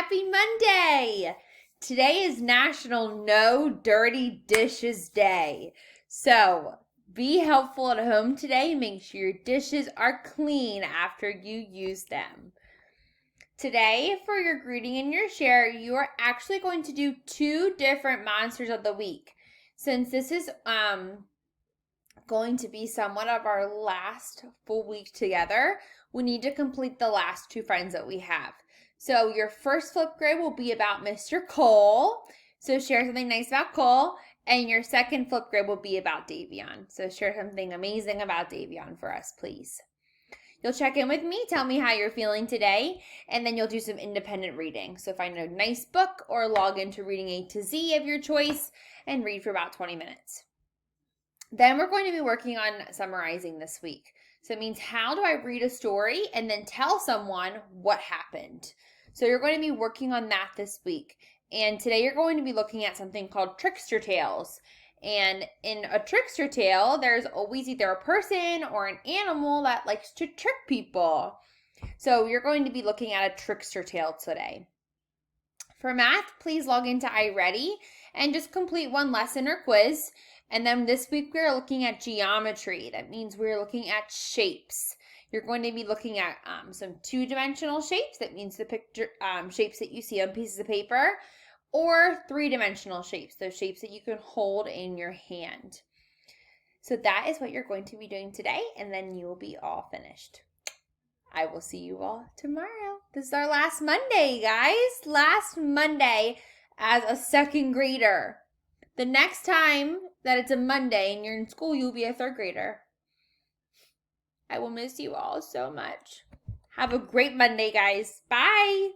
happy Monday! Today is National No Dirty Dishes Day. So be helpful at home today. Make sure your dishes are clean after you use them. Today, for your greeting and your share, you are actually going to do two different monsters of the week. Since this is going to be somewhat of our last full week together, we need to complete the last two friends that we have. So your first flip grid will be about Mr. Cole. So share something nice about Cole. And your second flip grid will be about Davion. So share something amazing about Davion for us, please. You'll check in with me, tell me how you're feeling today, and then you'll do some independent reading. So find a nice book or log into Reading A to Z of your choice and read for about 20 minutes. Then we're going to be working on summarizing this week. So it means, how do I read a story and then tell someone what happened? So you're going to be working on that this week. And today you're going to be looking at something called trickster tales. And in a trickster tale, there's always either a person or an animal that likes to trick people. So you're going to be looking at a trickster tale today. For math, please log into iReady and just complete one lesson or quiz. And then this week we're looking at geometry. That means we're looking at shapes. You're going to be looking at some two-dimensional shapes. That means the picture shapes that you see on pieces of paper, or three-dimensional shapes, those shapes that you can hold in your hand. So that is what you're going to be doing today, and then you will be all finished. I will see you all tomorrow. This is our last Monday, guys. Last Monday as a second grader. The next time that it's a Monday and you're in school, you'll be a third grader. I will miss you all so much. Have a great Monday, guys. Bye.